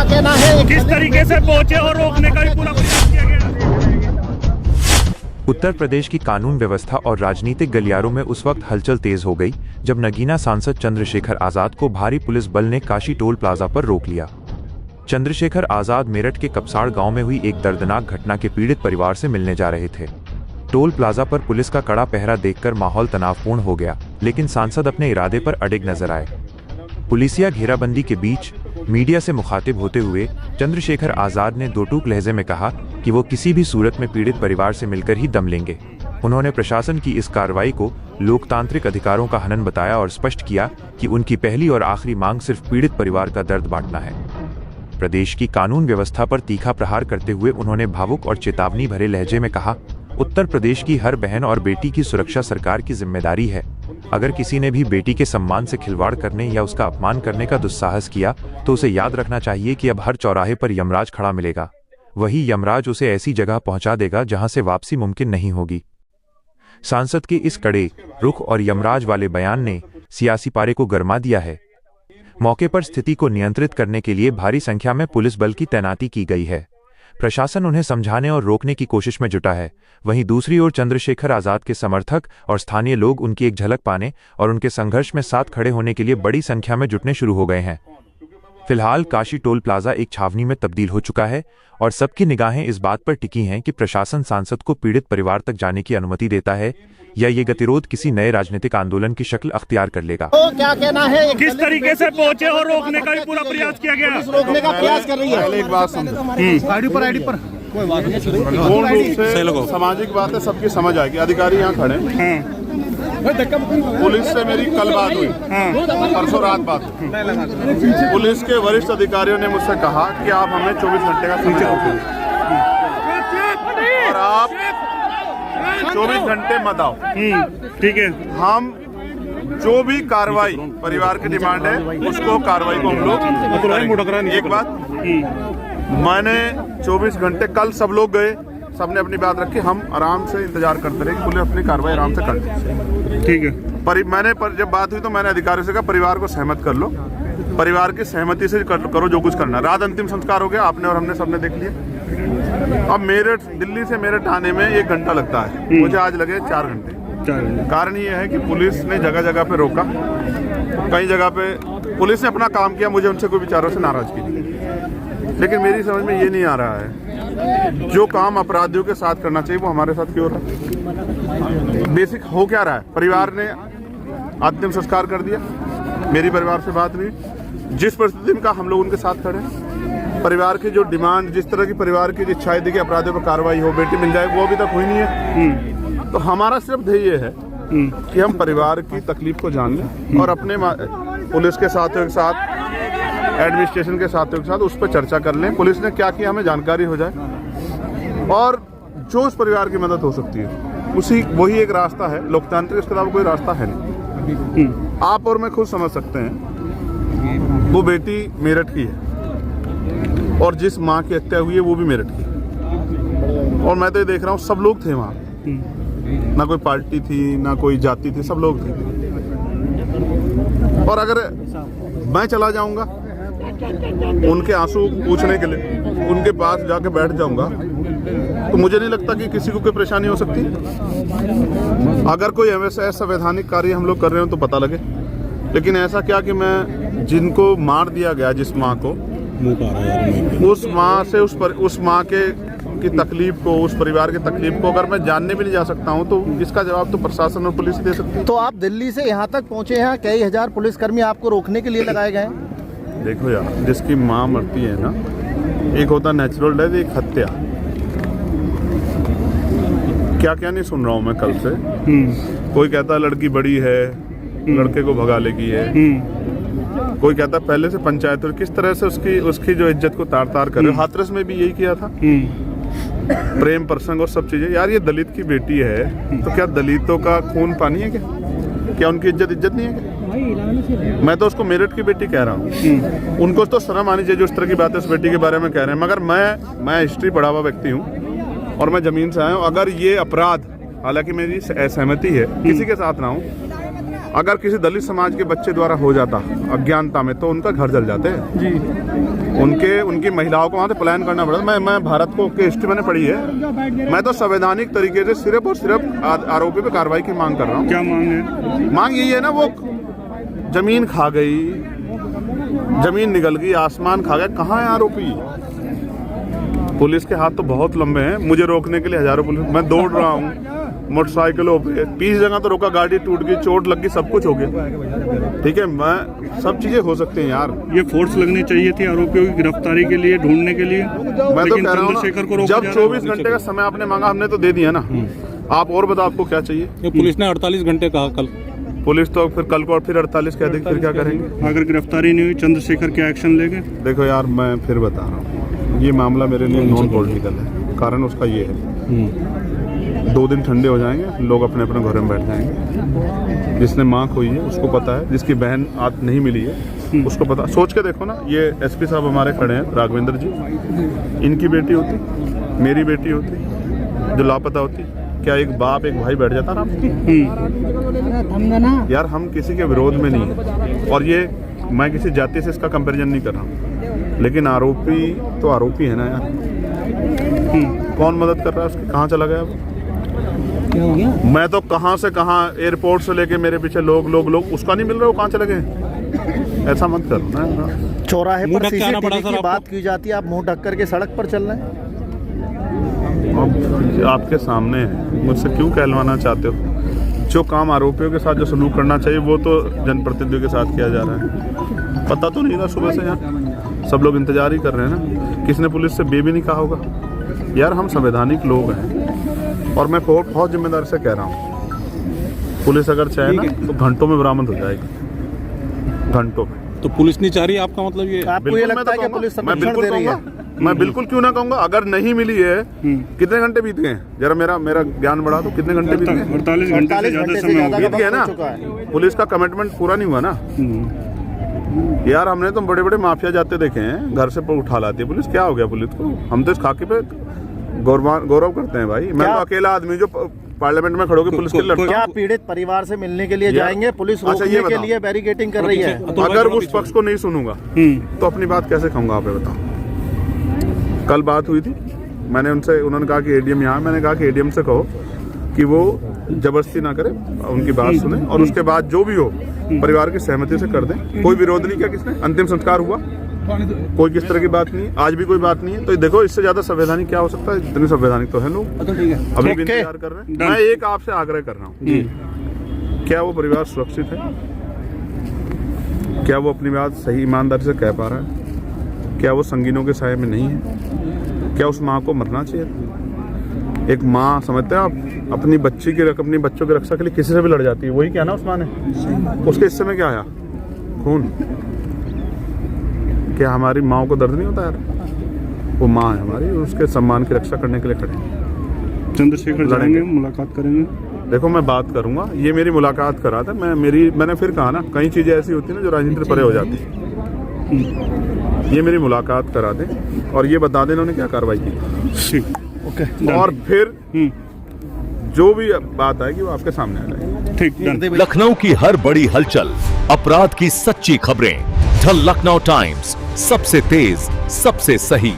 कहना है? किस तरीके से पहुंचे और रोकने का भी पूरा प्रयास किया गया? उत्तर प्रदेश की कानून व्यवस्था और राजनीतिक गलियारों में उस वक्त हलचल तेज हो गई जब नगीना सांसद चंद्रशेखर आजाद को भारी पुलिस बल ने काशी टोल प्लाजा पर रोक लिया। चंद्रशेखर आजाद मेरठ के कपसाड़ गांव में हुई एक दर्दनाक घटना के पीड़ित परिवार से मिलने जा रहे थे। टोल प्लाजा पर पुलिस का कड़ा पहरा देखकर माहौल तनावपूर्ण हो गया, लेकिन सांसद अपने इरादे पर अडिग नजर आए। पुलिसिया घेराबंदी के बीच मीडिया से मुखातिब होते हुए चंद्रशेखर आजाद ने दो टूक लहजे में कहा कि वो किसी भी सूरत में पीड़ित परिवार से मिलकर ही दम लेंगे। उन्होंने प्रशासन की इस कार्रवाई को लोकतांत्रिक अधिकारों का हनन बताया और स्पष्ट किया कि उनकी पहली और आखिरी मांग सिर्फ पीड़ित परिवार का दर्द बांटना है। प्रदेश की कानून व्यवस्था पर तीखा प्रहार करते हुए उन्होंने भावुक और चेतावनी भरे लहजे में कहा, उत्तर प्रदेश की हर बहन और बेटी की सुरक्षा सरकार की जिम्मेदारी है। अगर किसी ने भी बेटी के सम्मान से खिलवाड़ करने या उसका अपमान करने का दुस्साहस किया तो उसे याद रखना चाहिए कि अब हर चौराहे पर यमराज खड़ा मिलेगा। वही यमराज उसे ऐसी जगह पहुंचा देगा जहां से वापसी मुमकिन नहीं होगी। सांसद के इस कड़े रुख और यमराज वाले बयान ने सियासी पारे को गरमा दिया है। मौके पर स्थिति को नियंत्रित करने के लिए भारी संख्या में पुलिस बल की तैनाती की गई है। प्रशासन उन्हें समझाने और रोकने की कोशिश में जुटा है। वहीं दूसरी ओर चंद्रशेखर आजाद के समर्थक और स्थानीय लोग उनकी एक झलक पाने और उनके संघर्ष में साथ खड़े होने के लिए बड़ी संख्या में जुटने शुरू हो गए हैं। फिलहाल काशी टोल प्लाजा एक छावनी में तब्दील हो चुका है और सबकी निगाहें इस बात पर टिकी हैं कि प्रशासन सांसद को पीड़ित परिवार तक जाने की अनुमति देता है या ये गतिरोध किसी नए राजनीतिक आंदोलन की शक्ल अख्तियार कर लेगा। तो क्या कहना है? किस तरीके से पहुंचे और रोकने का भी पूरा प्रयास किया गया? रोकने का प्रयास कर रही है। पहले एक बात समझो, आईडी पर पूर्ण रूप से सामाजिक बात है, सबकी समझ आएगी। अधिकारी यहाँ खड़े हैं। पुलिस से मेरी कल बात हुई, परसों रात बात हुई। पुलिस के वरिष्ठ अधिकारियों ने मुझसे कहा कि आप हमें 24 घंटे का समय दो और आप 24 घंटे मत आओ। ठीक है। हम जो भी कार्रवाई परिवार की डिमांड है उसको कार्रवाई को हम लोग एक बात मैंने 24 घंटे कल सब लोग गए, सबने अपनी बात रखी। हम आराम से इंतजार करते रहे कि पुलिस अपनी कार्रवाई आराम से कर। ठीक है। जब बात हुई तो मैंने अधिकारियों से कहा परिवार को सहमत कर लो, परिवार की सहमति से करो जो कुछ करना। रात अंतिम संस्कार हो गया, आपने और हमने सबने देख लिया। अब मेरठ दिल्ली से मेरठ आने में 1 घंटा लगता है, मुझे आज लगे 4 घंटे। कारण ये है कि पुलिस ने जगह जगह पे रोका, कई जगह पे पुलिस ने अपना काम किया, मुझे उनसे कोई विचारों से नाराजगी नहीं। लेकिन मेरी समझ में ये नहीं आ रहा है जो काम अपराधियों के साथ करना चाहिए वो हमारे साथ क्यों हो रहा है। बेसिक हो क्या रहा है, परिवार ने अंतिम संस्कार कर दिया, मेरी परिवार से बात नहीं। जिस परिस्थिति में का हम लोग उनके साथ खड़े, परिवार की जो डिमांड, जिस तरह की परिवार की इच्छाएं थी कि अपराधियों पर कार्रवाई हो, बेटी मिल जाए, वो अभी तक हुई नहीं है। तो हमारा सिर्फ ध्येय है कि हम परिवार की तकलीफ को जान लें और अपने पुलिस के साथियों के साथ, एडमिनिस्ट्रेशन के साथियों के साथ उस पर चर्चा कर लें। पुलिस ने क्या किया हमें जानकारी हो जाए और जो उस परिवार की मदद हो सकती है वही एक रास्ता है लोकतांत्रिक, इसके अलावा कोई रास्ता है नहीं। आप और मैं खुद समझ सकते हैं वो बेटी मेरठ की है और जिस माँ की हत्या हुई है वो भी मेरठ की है। और मैं तो ये देख रहा हूँ सब लोग थे वहाँ, ना कोई पार्टी थी ना कोई जाति थी, सब लोग थे। और अगर मैं चला जाऊंगा उनके आंसू पूछने के लिए, उनके पास जाके बैठ जाऊंगा, तो मुझे नहीं लगता कि किसी को कोई परेशानी हो सकती। अगर कोई ऐसा संवैधानिक कार्य हम लोग कर रहे हो तो पता लगे। लेकिन ऐसा क्या कि मैं जिनको मार दिया गया, जिस माँ को, उस माँ से उस माँ की तकलीफ को, उस परिवार की तकलीफ को अगर मैं जानने भी नहीं जा सकता हूँ तो इसका जवाब तो प्रशासन और पुलिस दे सकती है। तो आप दिल्ली से यहाँ तक पहुँचे हैं, कई हजार पुलिसकर्मी आपको रोकने के लिए लगाए गए हैं। देखो यार, जिसकी माँ मरती है ना, एक होता नेचुरल डेथ, एक हत्या। क्या क्या नहीं सुन रहा हूँ मैं कल से। कोई कहता है लड़की बड़ी है, लड़के को भगा लेगी है। कोई कहता पहले से पंचायत और किस तरह से उसकी जो इज्जत को तार तार कर रहे। हाथरस में भी यही किया था, प्रेम प्रसंग और सब चीजें। यार ये दलित की बेटी है तो क्या दलितों का खून पानी है क्या उनकी इज्जत नहीं है क्या? मैं तो उसको मेरठ की बेटी कह रहा हूँ। उनको तो शर्म आनी चाहिए जो इस तरह की बातें उस बेटी के बारे में कह रहे हैं। मगर मैं हिस्ट्री पढ़ा हुआ व्यक्ति हूँ और मैं जमीन से आया हूँ। अगर ये अपराध, हालांकि मेरी असहमति है, किसी के साथ ना हूँ, अगर किसी दलित समाज के बच्चे द्वारा हो जाता अज्ञानता में तो उनका घर जल जाते जी। उनकी महिलाओं को वहाँ से पलायन करना पड़ता। मैं भारत को की हिस्ट्री मैंने पढ़ी है। मैं तो संवैधानिक तरीके से सिर्फ और सिर्फ आरोपी पे कार्रवाई की मांग कर रहा हूँ। क्या मांग है? मांग यही है ना, वो जमीन खा गई, जमीन निगल गई, आसमान खा गया, कहाँ है आरोपी? पुलिस के हाथ तो बहुत लंबे हैं। मुझे रोकने के लिए हजारों पुलिस, मैं दौड़ रहा हूँ मोटरसाइकिलों पे, 20 जगह तो रोका, गाड़ी टूट गई, चोट लग गई, सब कुछ हो गया। ठीक है, मैं सब चीजें हो सकती हैं यार। ये फोर्स लगनी चाहिए थी आरोपियों की गिरफ्तारी के लिए, ढूंढने के लिए। मैं तो कह रहा हूँ जब 24 घंटे का समय आपने मांगा, हमने तो दे दिया ना। आप और बताओ आपको क्या चाहिए? पुलिस ने 48 घंटे कहा कल। पुलिस तो फिर कल को और फिर 48 कह देगी, फिर क्या करेंगे? अगर गिरफ्तारी नहीं हुई, चंद्रशेखर क्या एक्शन लेंगे? देखो यार, मैं फिर बता रहा हूँ, ये मामला मेरे लिए नॉन पॉलिटिकल है। कारण उसका ये है, 2 दिन ठंडे हो जाएंगे, लोग अपने अपने घरों में बैठ जाएंगे। जिसने माँ खोई है उसको पता है, जिसकी बहन आज नहीं मिली है उसको पता। सोच के देखो ना, ये एसपी साहब हमारे खड़े हैं, राघवेंद्र जी, इनकी बेटी होती, मेरी बेटी होती, जो लापता होती, क्या एक बाप एक भाई बैठ जाता आराम से? यार हम किसी के विरोध में नहीं है, और ये मैं किसी जाति से इसका कंपैरिजन नहीं कर रहा हूँ, लेकिन आरोपी तो आरोपी है ना यार। कौन मदद कर रहा है उसकी? कहाँ चला गया वो? क्या हो गया? मैं तो कहाँ से कहाँ, एयरपोर्ट से लेके मेरे पीछे लोग उसका नहीं मिल रहा, वो कहाँ चले गए? ऐसा मत करो ना। चौराहे मुंह पर ढक के आना पड़ा सीसीटीवी सर की बात की जाती है, आप मुंह ढक करके सड़क पर चल रहे हैं। आपके सामने है, मुझसे क्यों कहलवाना चाहते हो? जो काम आरोपियों के साथ जो सलूक करना चाहिए वो तो जनप्रतिनिधियों के साथ किया जा रहा है। पता तो नहीं था सुबह से, यहाँ सब लोग इंतजार ही कर रहे हैं ना। किसने पुलिस से बे भी नहीं कहा होगा? यार हम संवैधानिक लोग हैं, और मैं बहुत जिम्मेदारी से कह रहा हूँ, पुलिस अगर चाहे ना तो घंटों में बरामद हो जाएगी, घंटों में। तो पुलिस नहीं चाह रही, आपका मतलब ये? आपको ये लगता है कि पुलिस संरक्षण दे रही है? मैं बिल्कुल क्यों ना कहूँगा। अगर नहीं मिली है, कितने घंटे बीत गए? जरा मेरा ज्ञान बढ़ा दो, कितने घंटे बीत गए? 48 घंटे से ज्यादा समय हो बीत गया ना। पुलिस का कमिटमेंट पूरा नहीं हुआ ना यार। हमने तो बड़े बड़े माफिया जाते देखे हैं, घर से उठा लाती है पुलिस। क्या हो गया पुलिस को? हम तो इस खाकी पे गौरव करते हैं भाई। मैं तो अकेला आदमी जो पार्लियामेंट में खड़ो के पुलिस के लड़ता हूं। क्या पीड़ित परिवार से मिलने के लिए जाएंगे? पुलिस रोकने के लिए बैरिकेडिंग कर रही है। अगर उस पक्ष को नहीं सुनूंगा तो अपनी बात कैसे कहूंगा? आप बताओ। कल बात हुई थी, मैंने उनसे, उन्होंने कहा कि एडीएम यहाँ, मैंने कहा कि एडीएम से कहो कि वो जबरदस्ती ना करे, उनकी बात सुने, और उसके बाद जो भी हो परिवार की सहमति से कर दें। कोई विरोध नहीं किया किसने। अंतिम संस्कार हुआ, कोई किस तरह की बात नहीं, आज भी कोई बात नहीं है। तो देखो, इससे ज्यादा संवैधानिक क्या हो सकता है? इतने संवैधानिक तो है लोग, अभी भी इंतजार कर रहे हैं। मैं एक आपसे आग्रह कर रहा हूँ, क्या वो परिवार सुरक्षित है? क्या वो अपनी बात सही ईमानदारी से कह पा रहा है? क्या वो संगीनों के साये में नहीं है? क्या उस माँ को मरना चाहिए? एक माँ, समझते हैं आप, अपनी बच्चों की रक्षा के लिए किसी से भी लड़ जाती है। वही क्या ना उस माँ ने, उसके हिस्से में क्या आया? खून। क्या हमारी माँ को दर्द नहीं होता यार? वो माँ है हमारी, उसके सम्मान की रक्षा करने के लिए खड़े हैं। चंद्रशेखर लड़ेंगे, मुलाकात करेंगे। देखो, मैं बात करूंगा, ये मेरी मुलाकात करा था। मैंने फिर कहा ना, कई चीजें ऐसी होती है ना जो राजनीति से परे हो जाती है। ये मेरी मुलाकात करा दें और ये बता दें इन्होंने क्या कार्रवाई की। ओके, और फिर जो भी बात आएगी वो आपके सामने आ जाएगी। ठीक। लखनऊ की हर बड़ी हलचल, अपराध की सच्ची खबरें, द लखनऊ टाइम्स, सबसे तेज, सबसे सही।